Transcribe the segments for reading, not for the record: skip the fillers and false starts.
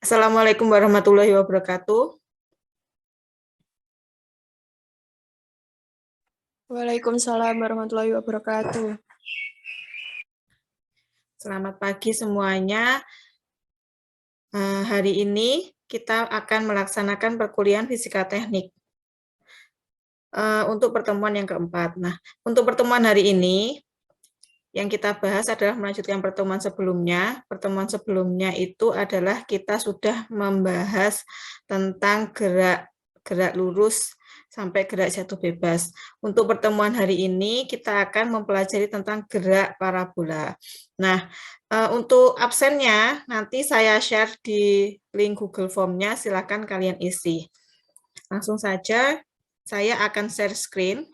Assalamualaikum warahmatullahi wabarakatuh. Waalaikumsalam warahmatullahi wabarakatuh. Selamat pagi semuanya. Hari ini kita akan melaksanakan perkuliahan fisika teknik untuk pertemuan yang keempat. Nah, untuk pertemuan hari ini yang kita bahas adalah melanjutkan pertemuan sebelumnya. Pertemuan sebelumnya itu adalah kita sudah membahas tentang gerak lurus sampai gerak jatuh bebas. Untuk pertemuan hari ini kita akan mempelajari tentang gerak parabola. Nah, untuk absennya nanti saya share di link Google Form-nya, silakan kalian isi. Langsung saja saya akan share screen.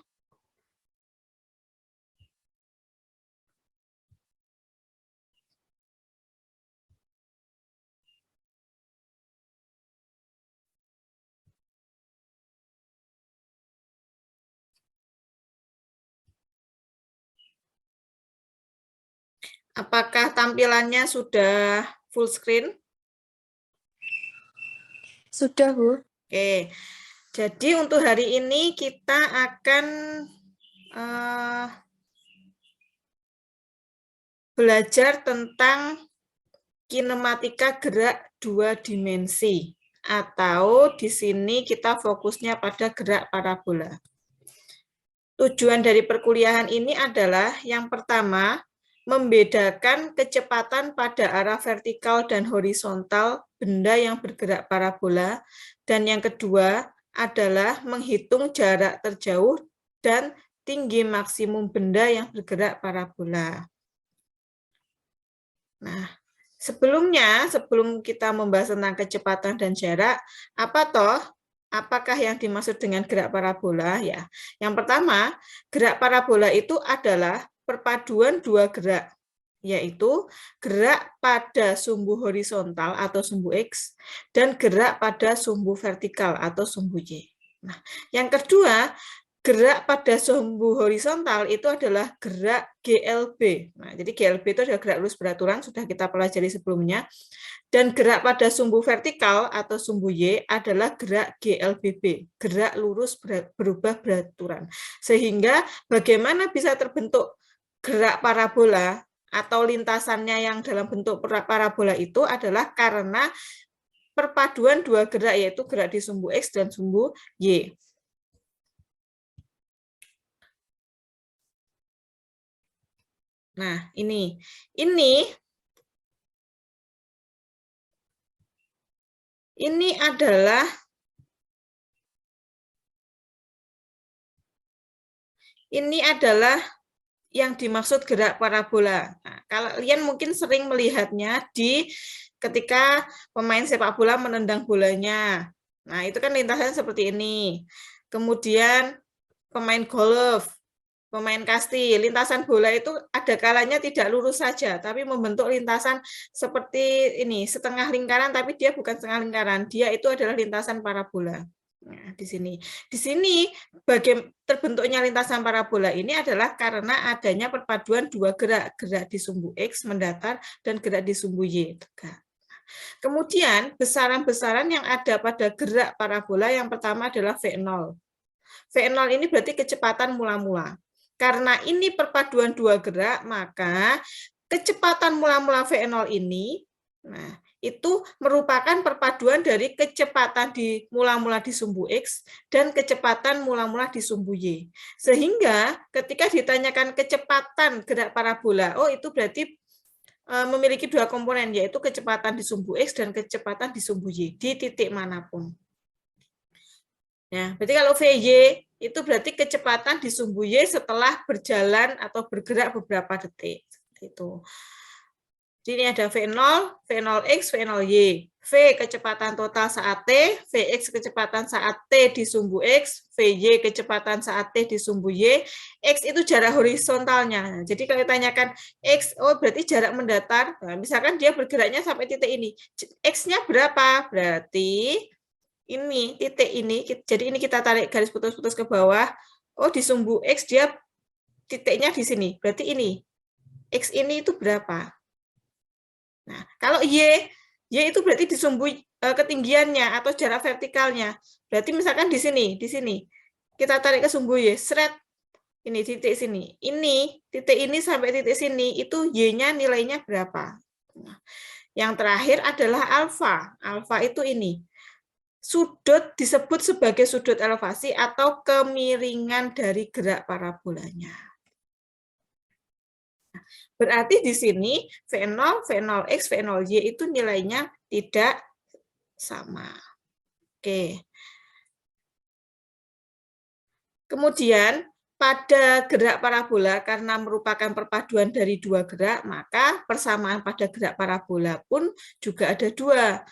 Apakah tampilannya sudah full screen? Sudah, Bu. Oke, jadi untuk hari ini kita akan belajar tentang kinematika gerak dua dimensi, atau di sini kita fokusnya pada gerak parabola. Tujuan dari perkuliahan ini adalah yang pertama, membedakan kecepatan pada arah vertikal dan horizontal benda yang bergerak parabola, dan yang kedua adalah menghitung jarak terjauh dan tinggi maksimum benda yang bergerak parabola. Nah, sebelum kita membahas tentang kecepatan dan jarak, apakah yang dimaksud dengan gerak parabola? Ya, yang pertama, gerak parabola itu adalah perpaduan dua gerak, yaitu gerak pada sumbu horizontal atau sumbu X dan gerak pada sumbu vertikal atau sumbu Y. Nah, yang kedua, gerak pada sumbu horizontal itu adalah gerak GLB. Nah, jadi GLB itu adalah gerak lurus beraturan, sudah kita pelajari sebelumnya. Dan gerak pada sumbu vertikal atau sumbu Y adalah gerak GLBB, gerak lurus berubah beraturan. Sehingga bagaimana bisa terbentuk gerak parabola atau lintasannya yang dalam bentuk parabola itu adalah karena perpaduan dua gerak, yaitu gerak di sumbu X dan sumbu Y. Nah, ini adalah yang dimaksud gerak parabola. Nah, kalian mungkin sering melihatnya ketika pemain sepak bola menendang bolanya. Nah, itu kan lintasannya seperti ini. Kemudian pemain golf, pemain kasti, lintasan bola itu ada kalanya tidak lurus saja, tapi membentuk lintasan seperti ini, setengah lingkaran, tapi dia bukan setengah lingkaran, dia itu adalah lintasan parabola. Nah, di sini terbentuknya lintasan parabola ini adalah karena adanya perpaduan dua gerak di sumbu X mendatar dan gerak di sumbu Y tegak. Kemudian besaran-besaran yang ada pada gerak parabola yang pertama adalah V0. V0 ini berarti kecepatan mula-mula. Karena ini perpaduan dua gerak, maka kecepatan mula-mula V0 ini, nah, itu merupakan perpaduan dari kecepatan mula-mula di sumbu X dan kecepatan mula-mula di sumbu Y. Sehingga ketika ditanyakan kecepatan gerak parabola, oh itu berarti memiliki dua komponen, yaitu kecepatan di sumbu X dan kecepatan di sumbu Y, di titik manapun. Ya, berarti kalau VY itu berarti kecepatan di sumbu Y setelah berjalan atau bergerak beberapa detik. Itu. Jadi ini ada V0, V0X, V0Y. V kecepatan total saat T, Vx kecepatan saat T di sumbu X, Vy kecepatan saat T di sumbu Y, X itu jarak horizontalnya. Jadi kalau ditanyakan X, oh berarti jarak mendatar, nah, misalkan dia bergeraknya sampai titik ini, X-nya berapa? Berarti ini, titik ini, jadi ini kita tarik garis putus-putus ke bawah, oh di sumbu X dia titiknya di sini, berarti ini, X ini itu berapa? Nah, kalau Y Y itu berarti di sumbu ketinggiannya atau jarak vertikalnya. Berarti misalkan di sini. Kita tarik ke sumbu Y, seret. Ini titik sini. Ini, titik ini sampai titik sini, itu Y-nya nilainya berapa? Nah, yang terakhir adalah alfa. Alfa itu ini. Sudut disebut sebagai sudut elevasi atau kemiringan dari gerak parabolanya. Berarti di sini V0, V0X, V0Y itu nilainya tidak sama. Oke. Kemudian pada gerak parabola, karena merupakan perpaduan dari dua gerak, maka persamaan pada gerak parabola pun juga ada dua.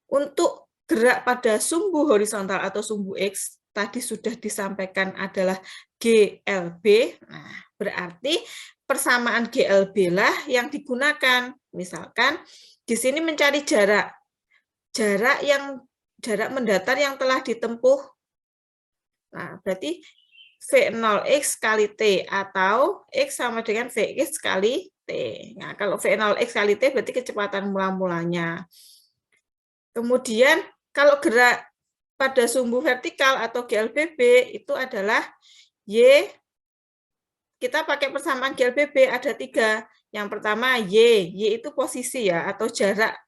Untuk gerak pada sumbu horizontal atau sumbu X, tadi sudah disampaikan adalah GLB. Nah, berarti persamaan GLB lah yang digunakan. Misalkan di sini mencari jarak mendatar yang telah ditempuh. Nah, berarti V0X kali T atau X sama dengan Vx kali T. Nah, kalau V0X kali T berarti kecepatan mula-mulanya. Kemudian kalau gerak pada sumbu vertikal atau GLBB itu adalah Y, kita pakai persamaan GLBB ada 3. Yang pertama Y itu posisi ya, atau jarak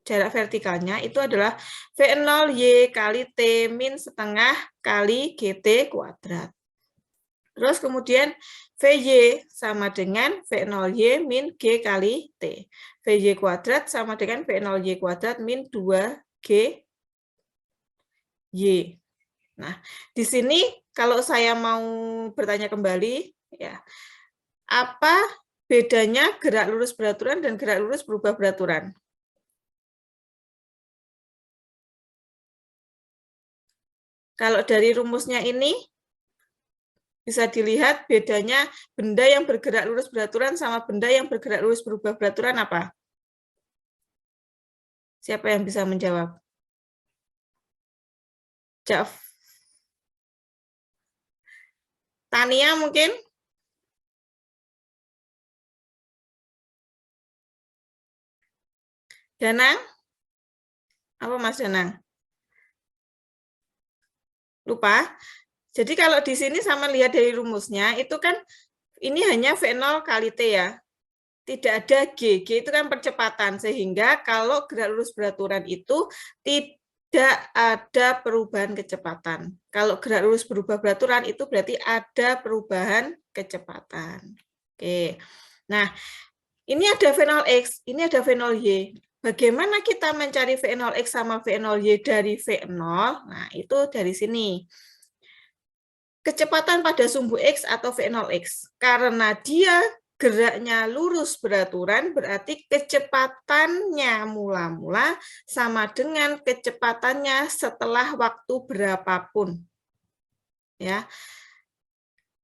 vertikalnya itu adalah V0Y kali T min setengah kali GT kuadrat. Terus kemudian VY sama dengan V0Y min G kali T. VY kuadrat sama dengan V0Y kuadrat min 2G Y. Nah, di sini kalau saya mau bertanya kembali, ya, apa bedanya gerak lurus beraturan dan gerak lurus berubah beraturan? Kalau dari rumusnya ini, bisa dilihat bedanya benda yang bergerak lurus beraturan sama benda yang bergerak lurus berubah beraturan apa? Siapa yang bisa menjawab? Jaf. Tania mungkin? Danang? Apa Mas Danang? Lupa? Jadi kalau di sini sama lihat dari rumusnya, itu kan ini hanya V0 kali T ya. Tidak ada G. G itu kan percepatan, sehingga kalau gerak lurus beraturan itu tidak ada perubahan kecepatan. Kalau gerak lurus berubah beraturan itu berarti ada perubahan kecepatan. Oke. Nah, ini ada V0X, ini ada V0Y. Bagaimana kita mencari V0X sama V0Y dari V0? Nah, itu dari sini. Kecepatan pada sumbu X atau V0X. Karena dia geraknya lurus beraturan, berarti kecepatannya mula-mula sama dengan kecepatannya setelah waktu berapapun. Ya.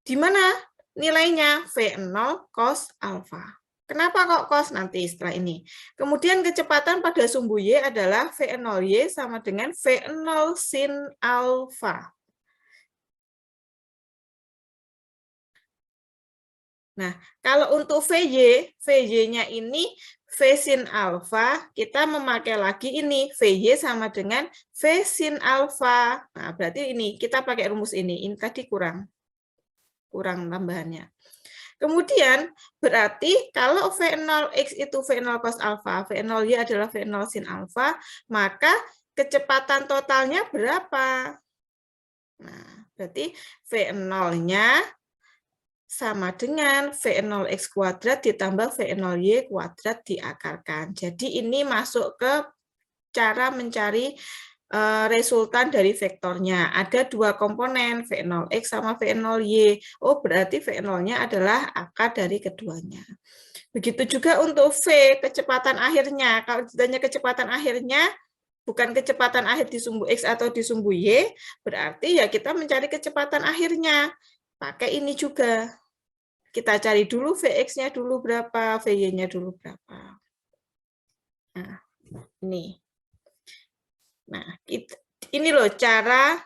Di mana nilainya? V0 cos alfa. Kenapa kok cos? Nanti setelah ini. Kemudian kecepatan pada sumbu Y adalah V0Y sama dengan V0 sin alfa. Nah, kalau untuk VY-nya ini V sin alfa, kita memakai lagi ini, VY sama dengan V sin alfa. Nah, berarti ini, kita pakai rumus ini tadi kurang tambahannya. Kemudian, berarti kalau V0X itu V0 cos alfa, V0Y adalah V0 sin alfa, maka kecepatan totalnya berapa? Nah, berarti V0-nya sama dengan V0X kuadrat ditambah V0Y kuadrat diakarkan. Jadi ini masuk ke cara mencari resultan dari vektornya. Ada dua komponen, V0X sama V0Y. Oh, berarti V0-nya adalah akar dari keduanya. Begitu juga untuk V, kecepatan akhirnya. Kalau ditanya kecepatan akhirnya, bukan kecepatan akhir di sumbu X atau di sumbu Y, berarti ya kita mencari kecepatan akhirnya. Pakai ini juga. Kita cari dulu Vx-nya dulu berapa, Vy-nya dulu berapa. Nah, ini. Nah, ini loh caranya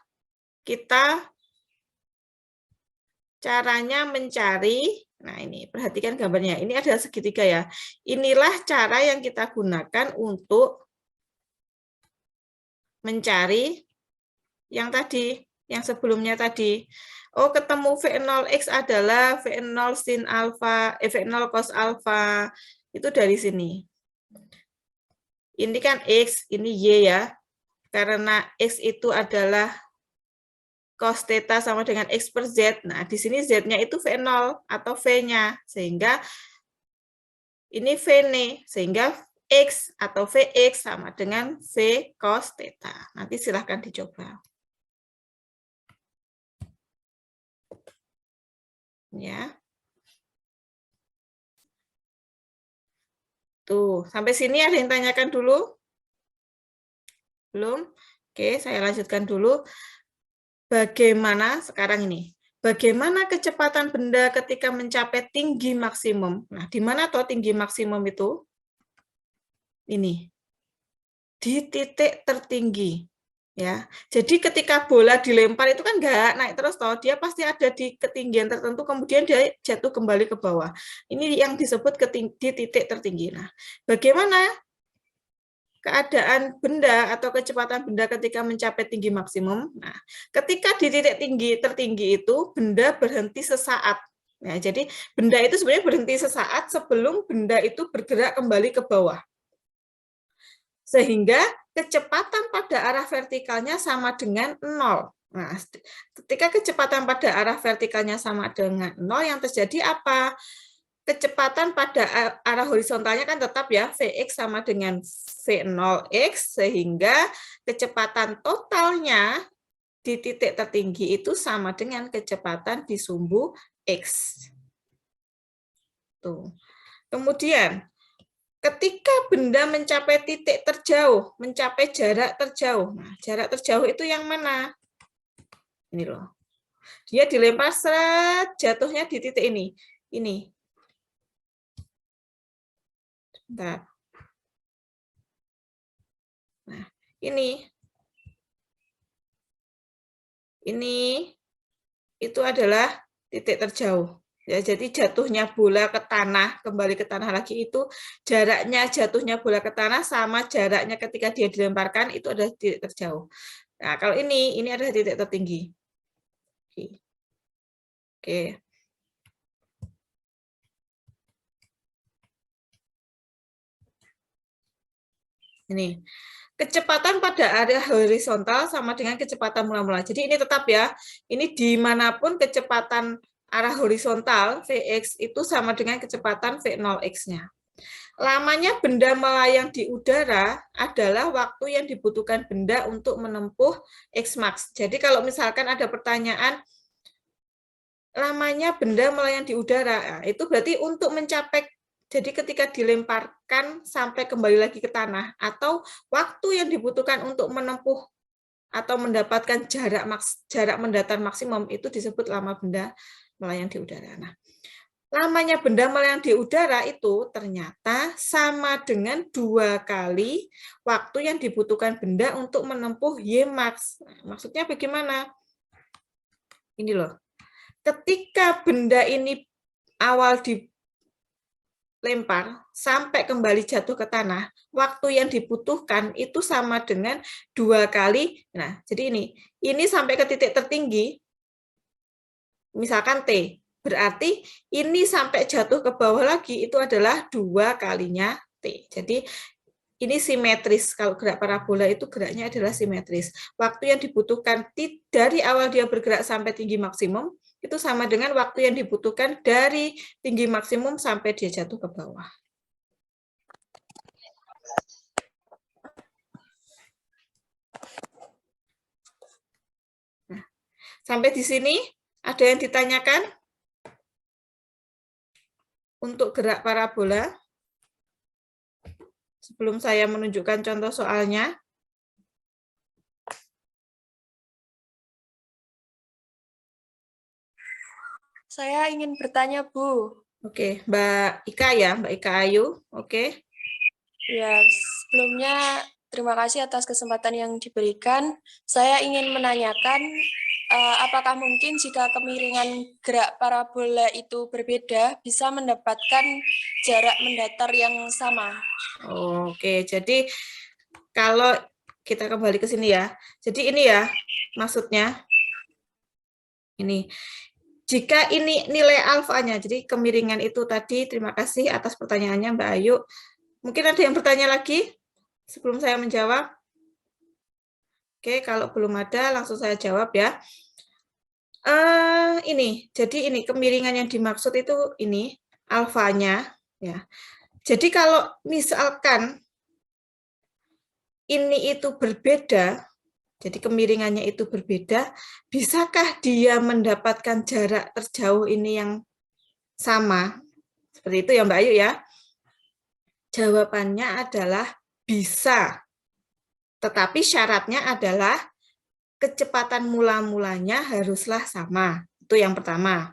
mencari. Nah, ini perhatikan gambarnya. Ini ada segitiga ya. Inilah cara yang kita gunakan untuk mencari yang tadi, yang sebelumnya tadi. Oh, ketemu V0X adalah V0 sin alfa, V0 cos alfa. Itu dari sini. Ini kan X, ini Y ya. Karena X itu adalah cos theta sama dengan X per Z. Nah, di sini Z-nya itu V0 atau V-nya. Sehingga ini V-nya. Sehingga X atau Vx sama dengan V cos theta. Nanti silahkan dicoba. Ya. Tuh, sampai sini ada yang tanyakan dulu? Belum? Oke, saya lanjutkan dulu. Bagaimana sekarang ini? Bagaimana kecepatan benda ketika mencapai tinggi maksimum? Nah, di mana toh tinggi maksimum itu? Ini. Di titik tertinggi. Ya, jadi ketika bola dilempar itu kan nggak naik terus toh, dia pasti ada di ketinggian tertentu, kemudian dia jatuh kembali ke bawah. Ini yang disebut di titik tertinggi. Nah, bagaimana keadaan benda atau kecepatan benda ketika mencapai tinggi maksimum? Nah, ketika di titik tertinggi itu benda berhenti sesaat. Nah, jadi benda itu sebenarnya berhenti sesaat sebelum benda itu bergerak kembali ke bawah. Sehingga kecepatan pada arah vertikalnya sama dengan 0. Nah, ketika kecepatan pada arah vertikalnya sama dengan 0, yang terjadi apa? Kecepatan pada arah horizontalnya kan tetap ya, Vx sama dengan V0x, sehingga kecepatan totalnya di titik tertinggi itu sama dengan kecepatan di sumbu X. Tuh. Kemudian, ketika benda mencapai titik terjauh, mencapai jarak terjauh. Nah, jarak terjauh itu yang mana? Ini loh. Dia dilempar seret, jatuhnya di titik ini. Ini. Bentar. Nah, ini. Ini itu adalah titik terjauh. Ya, jadi jatuhnya bola ke tanah, kembali ke tanah lagi itu jaraknya jatuhnya bola ke tanah sama jaraknya ketika dia dilemparkan itu adalah titik terjauh. Nah, kalau ini adalah titik tertinggi. Oke. Ini. Kecepatan pada area horizontal sama dengan kecepatan mula-mula. Jadi ini tetap ya, ini dimanapun kecepatan arah horizontal Vx itu sama dengan kecepatan V0x-nya. Lamanya benda melayang di udara adalah waktu yang dibutuhkan benda untuk menempuh Xmax. Jadi kalau misalkan ada pertanyaan, lamanya benda melayang di udara, itu berarti untuk mencapai, jadi ketika dilemparkan sampai kembali lagi ke tanah, atau waktu yang dibutuhkan untuk menempuh atau mendapatkan jarak mendatar maksimum, itu disebut lama benda melayang di udara. Nah, lamanya benda melayang di udara itu ternyata sama dengan 2 kali waktu yang dibutuhkan benda untuk menempuh Ymax. Nah, maksudnya bagaimana? Ini loh. Ketika benda ini awal dilempar sampai kembali jatuh ke tanah, waktu yang dibutuhkan itu sama dengan 2 kali. Nah, jadi ini sampai ke titik tertinggi, misalkan T. Berarti ini sampai jatuh ke bawah lagi itu adalah 2 kalinya T. Jadi ini simetris. Kalau gerak parabola itu geraknya adalah simetris. Waktu yang dibutuhkan dari awal dia bergerak sampai tinggi maksimum itu sama dengan waktu yang dibutuhkan dari tinggi maksimum sampai dia jatuh ke bawah. Nah, sampai di sini ada yang ditanyakan untuk gerak parabola? Sebelum saya menunjukkan contoh soalnya. Saya ingin bertanya, Bu. Oke, Mbak Ika ya, Mbak Ika Ayu. Oke. Ya, sebelumnya terima kasih atas kesempatan yang diberikan. Saya ingin menanyakan, apakah mungkin jika kemiringan gerak parabola itu berbeda, bisa mendapatkan jarak mendatar yang sama? Oke, jadi kalau kita kembali ke sini ya. Jadi ini ya maksudnya. Ini. Jika ini nilai alfanya, jadi kemiringan itu tadi, terima kasih atas pertanyaannya Mbak Ayu. Mungkin ada yang bertanya lagi sebelum saya menjawab? Oke, kalau belum ada langsung saya jawab ya. Jadi ini kemiringan yang dimaksud itu ini, alfanya. Ya. Jadi kalau misalkan ini itu berbeda, jadi kemiringannya itu berbeda, bisakah dia mendapatkan jarak terjauh ini yang sama? Seperti itu ya Mbak Ayu ya. Jawabannya adalah bisa. Tetapi syaratnya adalah kecepatan mula-mulanya haruslah sama. Itu yang pertama.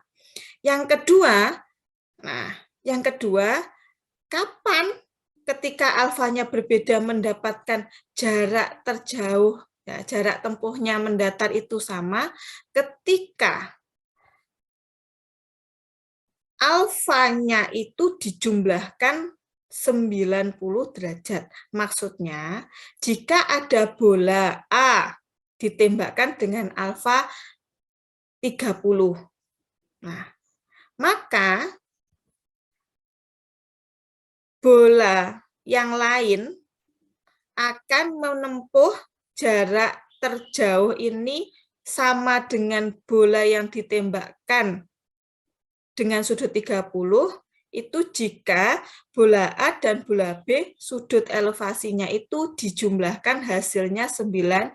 Yang kedua, kapan ketika alfanya berbeda mendapatkan jarak terjauh, ya, jarak tempuhnya mendatar itu sama, ketika alfanya itu dijumlahkan 90 derajat. Maksudnya, jika ada bola A ditembakkan dengan alfa 30. Nah, maka bola yang lain akan menempuh jarak terjauh ini sama dengan bola yang ditembakkan dengan sudut 30, itu jika bola A dan bola B sudut elevasinya itu dijumlahkan hasilnya 90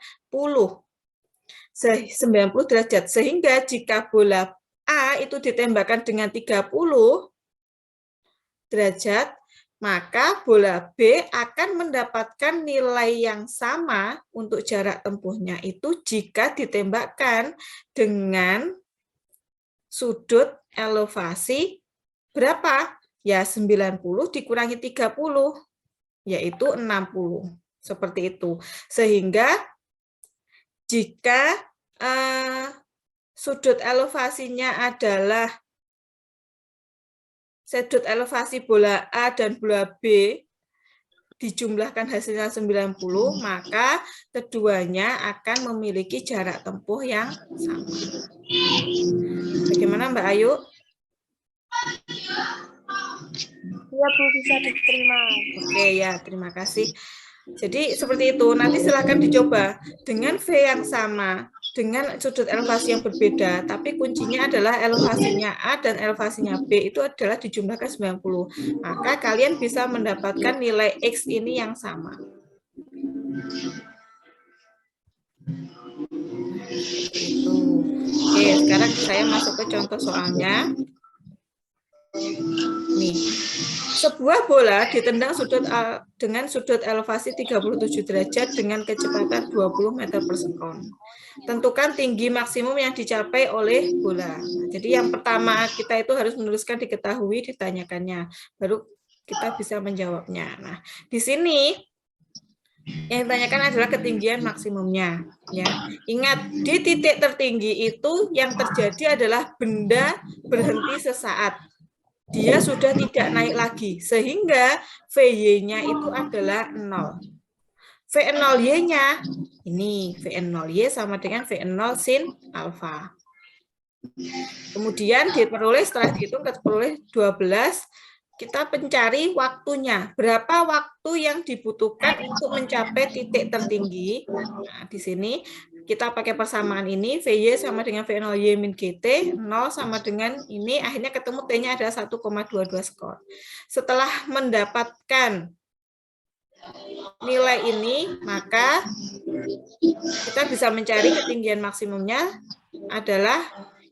derajat. Sehingga jika bola A itu ditembakkan dengan 30 derajat, maka bola B akan mendapatkan nilai yang sama untuk jarak tempuhnya itu jika ditembakkan dengan sudut elevasi berapa? Ya 90 dikurangi 30, yaitu 60. Seperti itu. Sehingga jika sudut elevasinya adalah sudut elevasi bola A dan bola B dijumlahkan hasilnya 90, maka keduanya akan memiliki jarak tempuh yang sama. Bagaimana Mbak Ayu? Iya Bu, bisa diterima. Oke ya, terima kasih. Jadi seperti itu, nanti silahkan dicoba dengan V yang sama, dengan sudut elevasi yang berbeda, tapi kuncinya adalah elevasinya A dan elevasinya B itu adalah dijumlahkan 90. Maka kalian bisa mendapatkan nilai X ini yang sama. Itu. Oke, sekarang saya masuk ke contoh soalnya. Nih. Sebuah bola ditendang dengan sudut elevasi 37 derajat dengan kecepatan 20 meter per sekon. Tentukan tinggi maksimum yang dicapai oleh bola. Jadi yang pertama kita itu harus menuliskan diketahui, ditanyakannya. Baru kita bisa menjawabnya. Nah, di sini yang ditanyakan adalah ketinggian maksimumnya. Ya, ingat di titik tertinggi itu yang terjadi adalah benda berhenti sesaat. Dia sudah tidak naik lagi, sehingga VY-nya itu adalah 0. V0Y-nya, ini V0Y sama dengan V0 sin alfa. Kemudian diperoleh, setelah dihitung, diperoleh 12, kita mencari waktunya. Berapa waktu yang dibutuhkan untuk mencapai titik tertinggi. Nah, di sini kita pakai persamaan ini, VY sama dengan V0Y min GT, 0 sama dengan ini, akhirnya ketemu T-nya adalah 1,22 skor. Setelah mendapatkan nilai ini, maka kita bisa mencari ketinggian maksimumnya adalah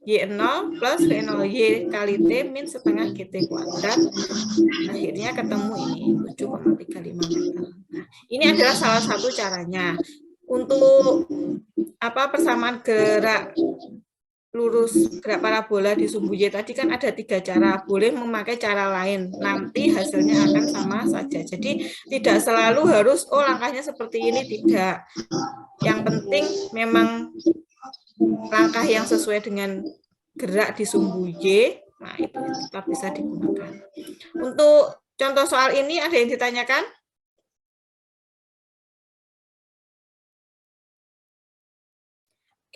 Y0 plus V0Y kali T min setengah GT kuadrat. Akhirnya ketemu ini, 7,35 meter. Nah, ini adalah salah satu caranya. Untuk persamaan gerak lurus gerak parabola di sumbu Y tadi kan ada 3 cara, boleh memakai cara lain, nanti hasilnya akan sama saja. Jadi tidak selalu harus langkahnya seperti ini, tidak. Yang penting memang langkah yang sesuai dengan gerak di sumbu Y, nah itu tetap bisa digunakan. Untuk contoh soal ini ada yang ditanyakan?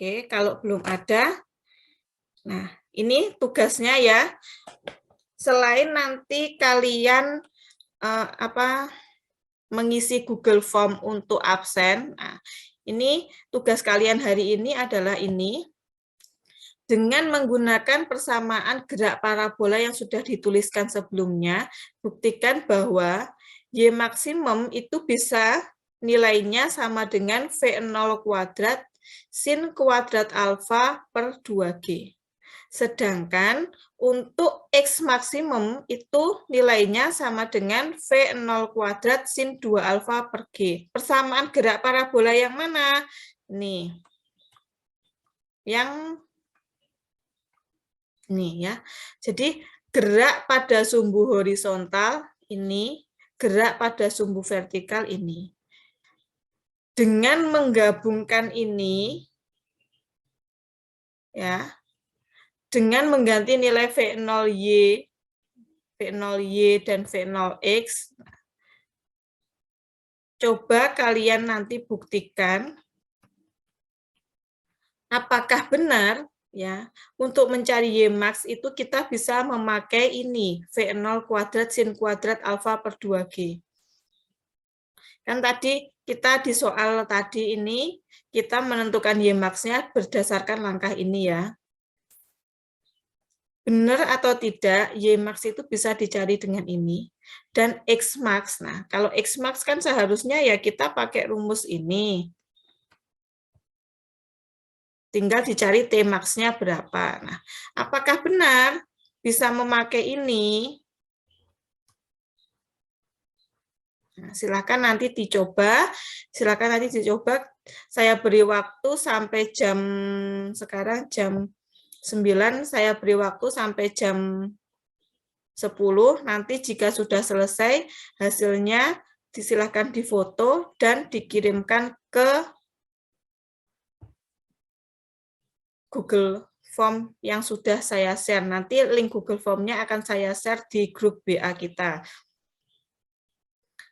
Oke, kalau belum ada, nah ini tugasnya ya. Selain nanti kalian mengisi Google Form untuk absen, nah, ini tugas kalian hari ini adalah ini. Dengan menggunakan persamaan gerak parabola yang sudah dituliskan sebelumnya, buktikan bahwa Y maksimum itu bisa nilainya sama dengan V0 kuadrat sin kuadrat alfa per 2G. Sedangkan untuk X maksimum itu nilainya sama dengan V0 kuadrat sin 2 alfa per G. Persamaan gerak parabola yang mana? Nih. Yang ini ya. Jadi gerak pada sumbu horizontal ini, gerak pada sumbu vertikal ini. Dengan menggabungkan ini, ya, dengan mengganti nilai V0Y, V0Y dan V0X, coba kalian nanti buktikan apakah benar ya untuk mencari Y max itu kita bisa memakai ini V0 kuadrat sin kuadrat alfa per 2G. Kan tadi kita di soal tadi ini, kita menentukan Y max-nya berdasarkan langkah ini ya. Benar atau tidak, Y max itu bisa dicari dengan ini. Dan X max, nah kalau X max kan seharusnya ya kita pakai rumus ini. Tinggal dicari T max-nya berapa. Nah, apakah benar bisa memakai ini? Nah, silakan nanti dicoba, Saya beri waktu sampai sekarang jam 9, saya beri waktu sampai jam 10. Nanti jika sudah selesai hasilnya silakan difoto dan dikirimkan ke Google Form yang sudah saya share. Nanti link Google Form-nya akan saya share di grup WA kita.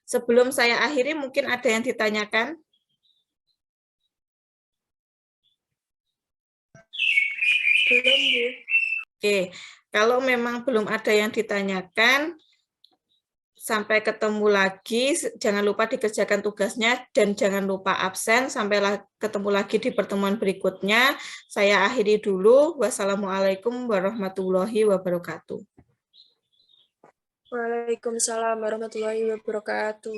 Sebelum saya akhiri, mungkin ada yang ditanyakan? Belum, Bu. Oke, kalau memang belum ada yang ditanyakan, sampai ketemu lagi, jangan lupa dikerjakan tugasnya, dan jangan lupa absen, sampai ketemu lagi di pertemuan berikutnya. Saya akhiri dulu. Wassalamualaikum warahmatullahi wabarakatuh. Waalaikumsalam warahmatullahi wabarakatuh.